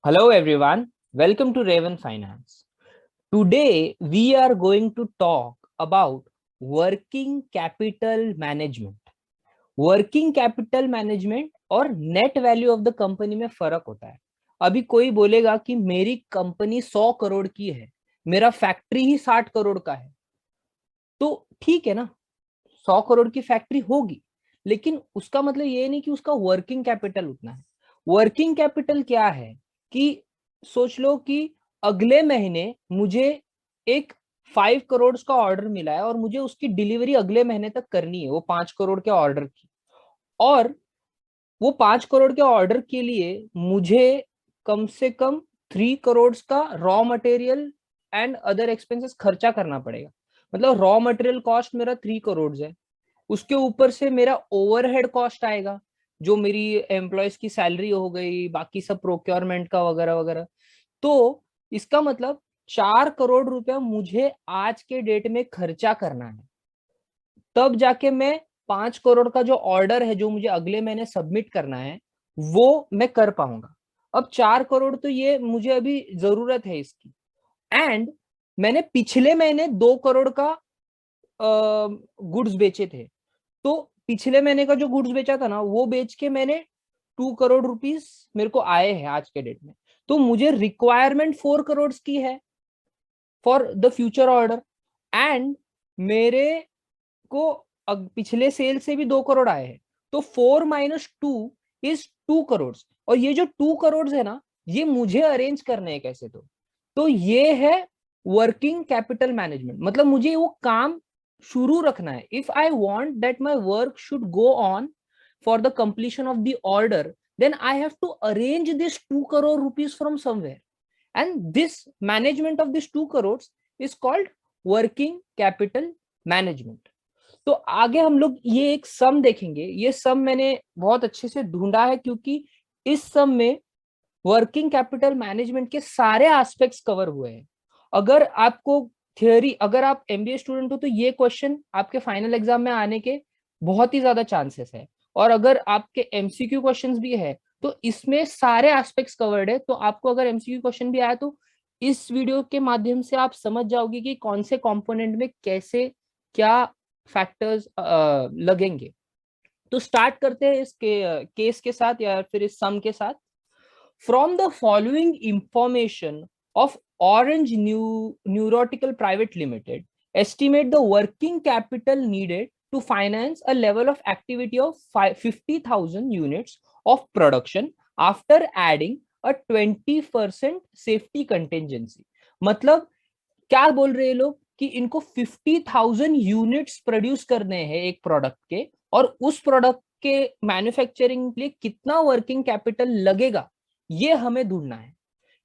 Hello everyone, welcome to Raven Finance. Today we are going to talk about working capital management. Working capital management और net value of the company में फर्क होता है। अभी कोई बोलेगा कि मेरी कंपनी 100 करोड़ की है, मेरा फैक्ट्री ही 60 करोड़ का है, तो ठीक है ना, 100 करोड़ की फैक्ट्री होगी, लेकिन उसका मतलब ये नहीं कि उसका वर्किंग कैपिटल उतना है। वर्किंग कैपिटल क्या है कि सोच लो कि अगले महीने मुझे एक 5 करोड़ का ऑर्डर मिला है और मुझे उसकी डिलीवरी अगले महीने तक करनी है, वो 5 करोड़ के ऑर्डर की। और वो 5 करोड़ के ऑर्डर के लिए मुझे कम से कम 3 करोड़ का raw material and other expenses खर्चा करना पड़ेगा। मतलब रॉ मटेरियल कॉस्ट मेरा 3 करोड़ है, उसके ऊपर से मेरा ओवरहेड कॉस्ट आएगा, जो मेरी एम्प्लॉयज की सैलरी हो गई, बाकी सब प्रोक्योरमेंट का वगैरह वगैरह। तो इसका मतलब 4 करोड़ रुपया मुझे आज के डेट में खर्चा करना है, तब जाके मैं 5 करोड़ का जो ऑर्डर है जो मुझे अगले महीने सबमिट करना है वो मैं कर पाऊंगा। अब 4 करोड़ तो ये मुझे अभी जरूरत है इसकी, एंड मैंने पिछले महीने 2 करोड़ का गुड्स बेचे थे। तो पिछले महीने का जो गुड्स बेचा था ना, वो बेच के मैंने 2 करोड़ रुपीस मेरे को आए हैं आज के डेट में। तो मुझे रिक्वायरमेंट 4 करोड़ की है for the future order, and मेरे को पिछले सेल से भी 2 करोड़ आए हैं। तो 4 माइनस 2 इज 2 करोड़। और ये जो 2 करोड़ है ना, ये मुझे अरेंज करने हैं कैसे। तो ये है वर्किंग कैपिटल मैनेजमेंट। मतलब मुझे वो काम शुरू रखना है। If I want that my work should go on for the completion of the order, then I have to arrange this 2 crore rupees from somewhere, and this management of this 2 crores is called working capital management. तो आगे हम लोग ये एक सम देखेंगे। ये सम मैंने बहुत अच्छे से ढूंढा है, क्योंकि इस सम में वर्किंग कैपिटल मैनेजमेंट के सारे एस्पेक्ट्स कवर हुए हैं। अगर आपको थियोरी, अगर आप एमबीए स्टूडेंट हो तो ये क्वेश्चन आपके फाइनल एग्जाम में आने के बहुत ही ज्यादा चांसेस है। और अगर आपके एमसीक्यू क्वेश्चंस भी है तो इसमें सारे एस्पेक्ट्स कवर्ड है। तो आपको अगर एमसीक्यू क्वेश्चन भी आया तो इस वीडियो के माध्यम से आप समझ जाओगे कि कौन से कंपोनेंट में कैसे क्या फैक्टर्स लगेंगे। तो स्टार्ट करते हैं इस केस के साथ या फिर इस सम के साथ। From the following information of Orange Neurotical Private Limited, estimate the working capital needed to finance a level of activity of 50,000 units of production after adding a 20% safety contingency. मतलब क्या बोल रहे हैं लोग कि इनको 50,000 यूनिट्स प्रोड्यूस करने हैं एक प्रोडक्ट के, और उस प्रोडक्ट के मैन्युफैक्चरिंग के लिए कितना वर्किंग कैपिटल लगेगा ये हमें ढूंढना है।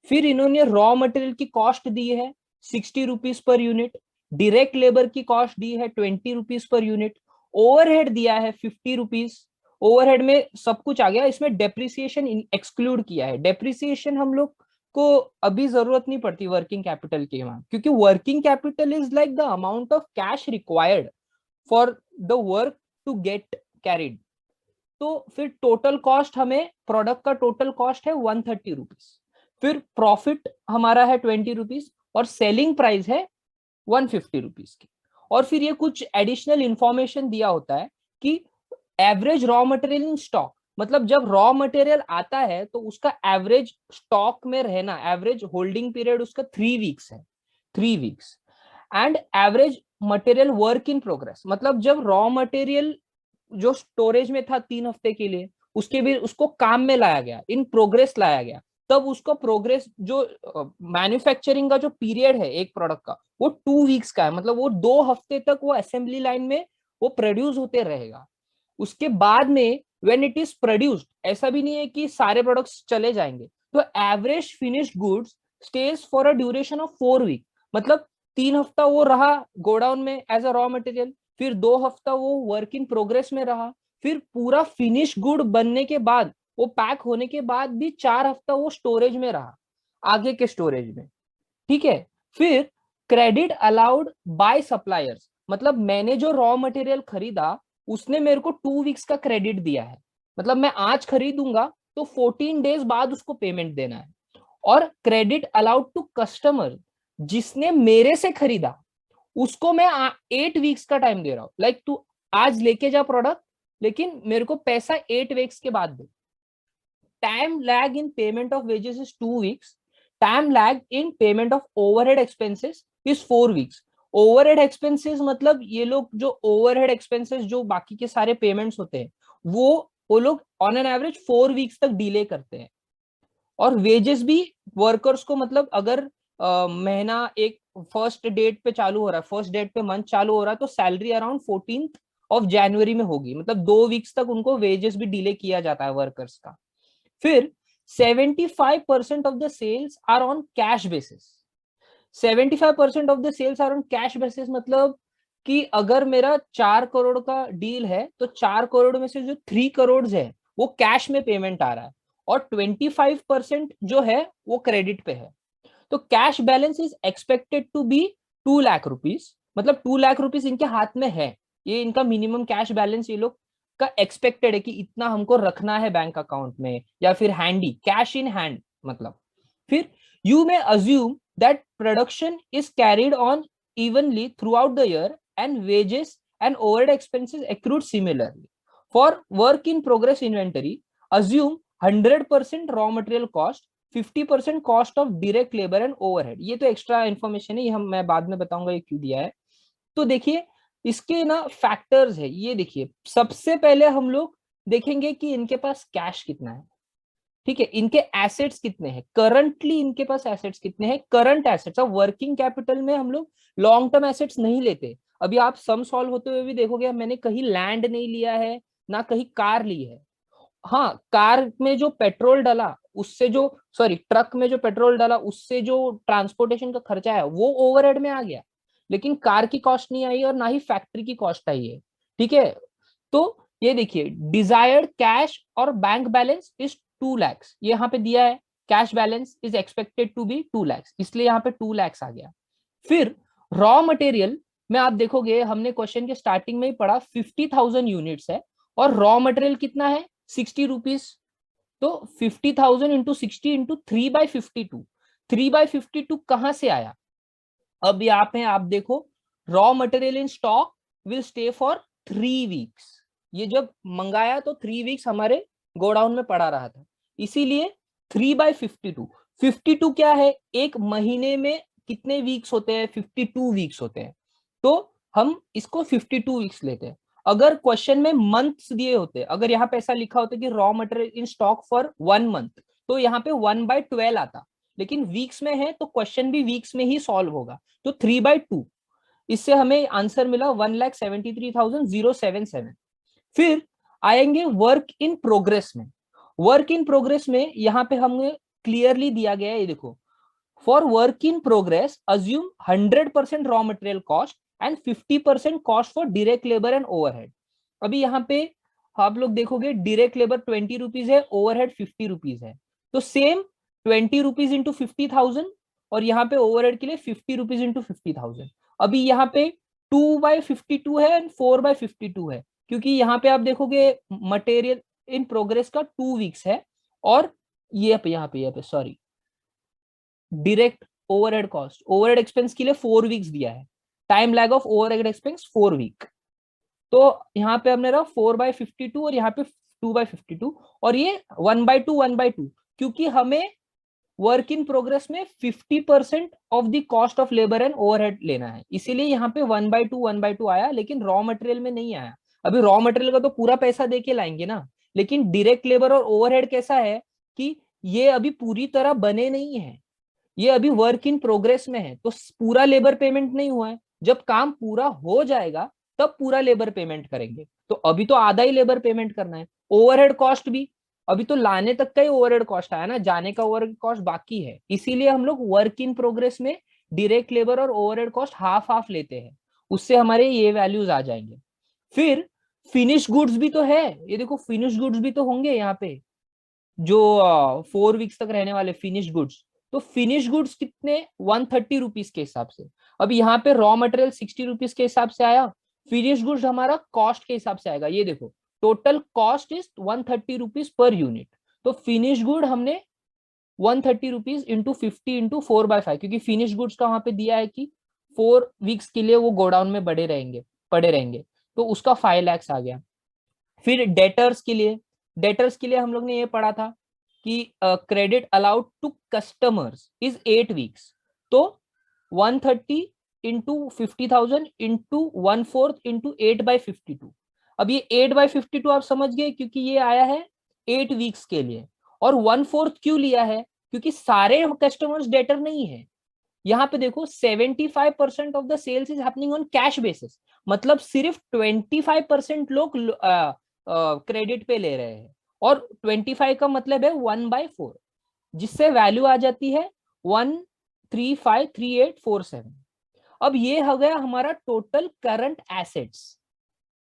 फिर इन्होंने रॉ मटेरियल की कॉस्ट दी है 60 rupees per unit, direct labour की कॉस्ट दी है 20 रुपीज पर यूनिट, ओवरहेड दिया है 50 रुपीज। ओवरहेड में सब कुछ आ गया, इसमें डेप्रिसिएशन एक्सक्लूड किया है। डेप्रिसिएशन हम लोग को अभी जरूरत नहीं पड़ती वर्किंग कैपिटल के वहां, क्योंकि working capital is like the amount of cash required for the work to get carried. तो फिर टोटल कॉस्ट, हमें प्रोडक्ट का टोटल कॉस्ट है 130 रुपीज, फिर प्रॉफिट हमारा है 20 रुपीज और सेलिंग प्राइस है 150 रुपीज की। और फिर ये कुछ एडिशनल इंफॉर्मेशन दिया होता है कि average raw material in stock, मतलब जब रॉ मटेरियल आता है तो उसका एवरेज स्टॉक में रहना, एवरेज होल्डिंग पीरियड उसका 3 वीक्स है, 3 weeks. And average material work in progress, मतलब जब रॉ मटेरियल जो स्टोरेज में था 3 हफ्ते के लिए, उसके भी उसको काम में लाया गया, इन प्रोग्रेस लाया गया, तब उसको प्रोग्रेस जो मैन्युफैक्चरिंग का जो पीरियड है एक प्रोडक्ट का वो 2 वीक्स का है। मतलब वो 2 हफ्ते तक वो असेंबली लाइन में वो प्रोड्यूस होते रहेगा। उसके बाद में व्हेन इट इज प्रोड्यूस्ड, ऐसा भी नहीं है कि सारे प्रोडक्ट्स चले जाएंगे, तो average finished goods stage for a duration of 4 week. मतलब 3 हफ्ता वो रहा गोडाउन में एज अ रॉ मटेरियल, फिर 2 हफ्ता वो वर्क इन प्रोग्रेस में रहा, फिर पूरा फिनिश गुड बनने के बाद वो पैक होने के बाद भी 4 हफ्ता वो स्टोरेज में रहा, आगे के स्टोरेज में। ठीक है। फिर क्रेडिट अलाउड बाय सप्लायर्स, मतलब मैंने जो रॉ मटेरियल खरीदा उसने मेरे को 2 वीक्स का क्रेडिट दिया है। मतलब मैं आज खरीदूंगा तो 14 डेज बाद उसको पेमेंट देना है। और क्रेडिट अलाउड टू कस्टमर, जिसने मेरे से खरीदा उसको मैं 8 वीक्स का टाइम दे रहा हूं। लाइक तू आज लेके जा प्रोडक्ट, लेकिन मेरे को पैसा 8 वीक्स के बाद दे। Time lag in payment of wages is 2 weeks, time lag in payment of overhead expenses is 4 weeks. Overhead expenses मतलब ये लोग जो ओवरहेड एक्सपेंसेस जो बाकी के सारे पेमेंट्स होते हैं वो लोग ऑन एन एवरेज 4 वीक्स तक डिले करते हैं। और वेजेस भी वर्कर्स को, मतलब अगर महीना एक फर्स्ट डेट पे चालू हो रहा है, फर्स्ट डेट पे मंथ चालू हो रहा है, तो सैलरी अराउंड 14 में होगी, मतलब 2 वीक्स तक उनको वेजेस भी डिले किया जाता है वर्कर्स का। फिर 75% of the sales are on cash basis. 75% of the sales are on cash basis मतलब कि अगर मेरा 4 करोड़ का डील है तो 4 करोड़ में से जो 3 करोड़ है वो कैश में पेमेंट आ रहा है, और 25% जो है वो क्रेडिट पे है। तो cash balance is expected to be 2 lakh rupees, मतलब 2 लाख रुपीज इनके हाथ में है। ये इनका मिनिमम कैश बैलेंस ये लोग का एक्सपेक्टेड है कि इतना हमको रखना है बैंक अकाउंट में, या फिर हैंडी कैश इन हैंड मतलब। फिर you may assume that production is carried on evenly through out the year and wages and overhead expenses accrued similarly. For work in progress inventory, assume 100% raw material cost, 50% cost of direct labour and overhead. ये तो extra information है, ये हम मैं बाद में बताऊंगा ये क्यों दिया है। तो देखिए इसके ना फैक्टर्स है, ये देखिए सबसे पहले हम लोग देखेंगे कि इनके पास कैश कितना है, ठीक है, इनके एसेट्स कितने हैं, करंटली इनके पास एसेट्स कितने हैं, करंट एसेट्स। अब वर्किंग कैपिटल में हम लोग लॉन्ग टर्म एसेट्स नहीं लेते। अभी आप सम सॉल्व होते हुए भी देखोगे मैंने कहीं लैंड नहीं लिया है, ना कहीं कार ली है। हाँ, कार में जो पेट्रोल डाला उससे जो, सॉरी ट्रक में जो पेट्रोल डाला उससे जो ट्रांसपोर्टेशन का खर्चा है वो ओवरहेड में आ गया, लेकिन कार की कॉस्ट नहीं आई और ना ही फैक्ट्री की कॉस्ट आई है, ठीक है। तो ये देखिए डिजायर्ड कैश और बैंक बैलेंस इज 2 lakhs, ये यहाँ पे दिया है। Cash balance is expected to be 2 lakhs, इसलिए यहाँ पे 2 lakhs आ गया। फिर रॉ मटेरियल में आप देखोगे हमने क्वेश्चन के स्टार्टिंग में ही पढ़ा 50,000 यूनिट्स है, और रॉ मटेरियल कितना है 60 रुपीज। तो 50,000 इंटू 60 इंटू 3/52, 3/52 कहां से आया। अब यहाँ पे आप देखो raw material in stock will stay for 3 weeks. ये जब मंगाया तो 3 वीक्स हमारे गोडाउन में पड़ा रहा था, इसीलिए 3/52। 52 क्या है, एक महीने में कितने वीक्स होते हैं, 52 वीक्स होते हैं। तो हम इसको 52 वीक्स लेते हैं। अगर क्वेश्चन में मंथ्स दिए होते, अगर यहाँ पे ऐसा लिखा होता कि raw material in stock for 1 month, तो यहाँ पे 1/12 आता, लेकिन वीक्स में है तो क्वेश्चन भी वीक्स में ही सॉल्व होगा। तो 3/2, इससे हमें आंसर मिला 1,73,077। फिर आएंगे वर्क इन प्रोग्रेस में। वर्क इन प्रोग्रेस में यहाँ पे हमें क्लियरली दिया गया है, ये देखो, for work in progress assume 100% raw material cost and 50% cost for direct labour and overhead. अभी यहाँ पे आप लोग देखोगे डायरेक्ट लेबर 20 रुपीज है, ओवरहेड 50 रुपीज है, तो सेम 20 रुपीज इंटू 50,000, और यहाँ पे ओवरहेड के लिए 50 रुपीज इंटू 50,000। अभी यहाँ पे 2/52 है एंड 4/52 है, क्योंकि यहाँ पे आप देखोगे मटेरियल इन प्रोग्रेस का 2 वीक्स है, और ये यहाँ पे sorry direct overhead cost, overhead expense के लिए 4 वीक्स दिया है, time lag of overhead expense 4 week. तो यहाँ पे हमने रहा 4/52 और यहाँ पे 2/52, और ये 1/2 1/2, क्योंकि हमें वर्क इन प्रोग्रेस में 50% of the cost of labour and overhead लेना है, इसीलिए यहाँ पे 1/2 1/2 आया, लेकिन रॉ मटेरियल में नहीं आया। अभी रॉ मटेरियल का तो पूरा पैसा दे के लाएंगे ना, लेकिन डायरेक्ट लेबर और ओवरहेड कैसा है कि ये अभी पूरी तरह बने नहीं है, ये अभी वर्क इन प्रोग्रेस में है, तो पूरा लेबर पेमेंट नहीं हुआ है। जब काम पूरा हो जाएगा तब पूरा लेबर पेमेंट करेंगे, तो अभी तो आधा ही लेबर पेमेंट करना है। ओवरहेड कॉस्ट भी अभी तो लाने तक का ही ओवरहेड कॉस्ट आया ना, जाने का ओवरहेड कॉस्ट बाकी है, इसीलिए हम लोग वर्क इन प्रोग्रेस में डायरेक्ट लेबर और ओवरहेड कॉस्ट हाफ हाफ लेते हैं, उससे हमारे ये वैल्यूज आ जाएंगे। फिर फिनिश गुड्स भी तो है, ये देखो फिनिश गुड्स भी तो होंगे यहाँ पे, जो 4 वीक्स तक रहने वाले फिनिश गुड्स। तो फिनिश गुड्स कितने 130 रुपीज के हिसाब से। अब यहाँ पे रॉ मटेरियल 60 रुपीज के हिसाब से आया, फिनिश गुड्स हमारा कॉस्ट के हिसाब से आएगा। ये देखो total cost is 130 rupees per unit, तो फिनिश गुड हमने 130 रुपीज इंटू 50 इंटू 4/5, क्योंकि फिनिश गुड्स का वहां पे दिया है कि 4 वीक्स के लिए वो गोडाउन में पड़े रहेंगे, तो उसका 5 lakhs आ गया। फिर डेटर्स के लिए हम लोग ने ये पढ़ा था कि credit allowed to customers is 8 weeks, तो 130 इंटू 50,000 इंटू 1/4 इंटू 8/52। अब ये 8/52 आप समझ गए, क्योंकि ये आया है 8 वीक्स के लिए। और 1/4 क्यों लिया है, क्योंकि सारे कस्टमर्स डेटर नहीं है। यहाँ पे देखो 75% of the sales is happening on cash basis, मतलब सिर्फ 25% लोग क्रेडिट पे ले रहे हैं, और 25 का मतलब है 1/4, जिससे वैल्यू आ जाती है 1353847। अब ये हो गया हमारा टोटल करंट एसेट्स,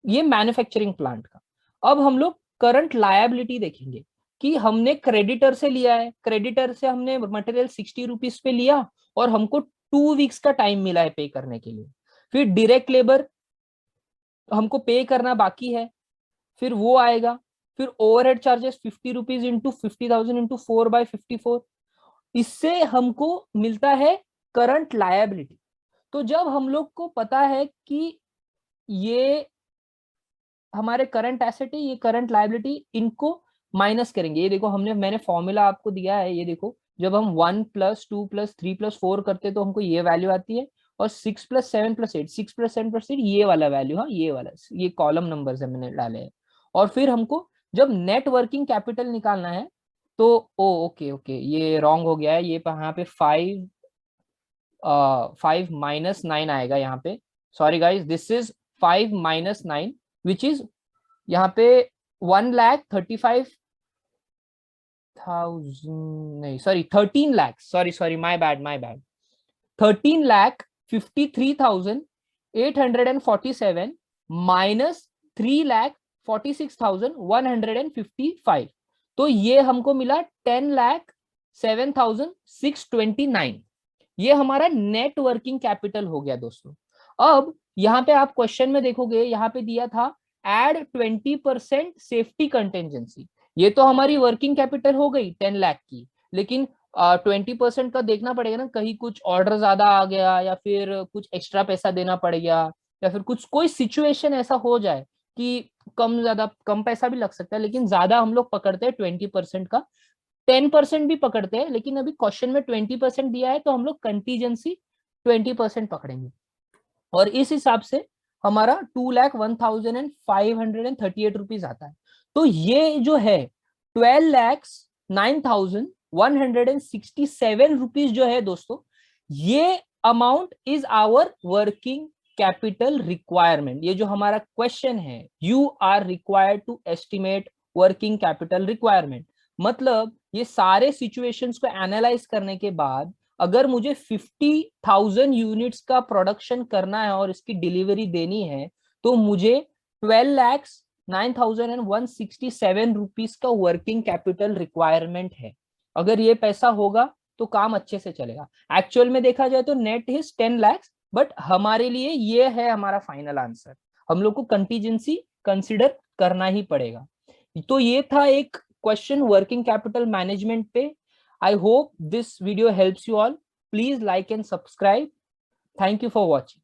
ये मैन्युफैक्चरिंग प्लांट का। अब हम लोग करंट लायबिलिटी देखेंगे कि हमने क्रेडिटर से लिया है, क्रेडिटर से हमने मटेरियल 60 रुपीज पे लिया और हमको 2 वीक्स का टाइम मिला है पे करने के लिए। फिर डायरेक्ट लेबर हमको पे करना बाकी है, फिर वो आएगा। फिर overhead charges 50 rupees into 50,000 into 4/54, इससे हमको मिलता है करंट लायबिलिटी। तो जब हम लोग को पता है कि ये हमारे करंट एसेट है, ये करंट लायबिलिटी, इनको माइनस करेंगे। ये देखो मैंने फॉर्मूला आपको दिया है, ये देखो जब हम 1 + 2 + 3 + 4 करते तो हमको ये वैल्यू आती है, और 6 + 7 + 8, 6 + 7 + 8 ये वाला वैल्यू, हाँ ये वाला, ये कॉलम नंबर है मैंने डाले हैं। और फिर हमको जब नेट वर्किंग कैपिटल निकालना है तो ओके ओके, ये रॉन्ग हो गया है, ये यहाँ पे 5 - 9 आएगा यहाँ पे। Sorry guys, this is 5 - 9 which is यहाँ पे 1,35,000, नहीं sorry 13 lakh, sorry my bad 13,53,847 minus 3,46,155, तो ये हमको मिला 10,07,629। ये हमारा नेट वर्किंग कैपिटल हो गया दोस्तों। अब यहाँ पे आप क्वेश्चन में देखोगे, यहाँ पे दिया था एड 20% सेफ्टी कंटेंजेंसी। ये तो हमारी वर्किंग कैपिटल हो गई 10 लाख की, लेकिन 20% का देखना पड़ेगा ना, कहीं कुछ ऑर्डर ज्यादा आ गया या फिर कुछ एक्स्ट्रा पैसा देना पड़ गया, या फिर कुछ कोई सिचुएशन ऐसा हो जाए कि कम पैसा भी लग सकता है, लेकिन ज्यादा हम लोग पकड़ते हैं 20% का। 10% भी पकड़ते हैं, लेकिन अभी क्वेश्चन में 20% दिया है तो हम लोग कंटीजेंसी 20% पकड़ेंगे। और इस हिसाब से हमारा 2,01,538 रुपीज आता है। तो ये जो है 12,09,167 रुपीज जो है दोस्तों, ये amount is our working capital requirement. ये जो हमारा क्वेश्चन है, you are required to estimate working capital requirement, मतलब ये सारे सिचुएशंस को एनालाइज करने के बाद अगर मुझे 50,000 यूनिट्स का प्रोडक्शन करना है और इसकी डिलीवरी देनी है, तो मुझे 12,09,167 रुपीज का वर्किंग कैपिटल रिक्वायरमेंट है। अगर ये पैसा होगा तो काम अच्छे से चलेगा। एक्चुअल में देखा जाए तो नेट इज 10 लाख, बट हमारे लिए ये है हमारा फाइनल आंसर। हम लोग को कंटीजेंसी कंसिडर करना ही पड़ेगा। तो ये था एक क्वेश्चन वर्किंग कैपिटल मैनेजमेंट पे। I hope this video helps you all. Please like and subscribe. Thank you for watching.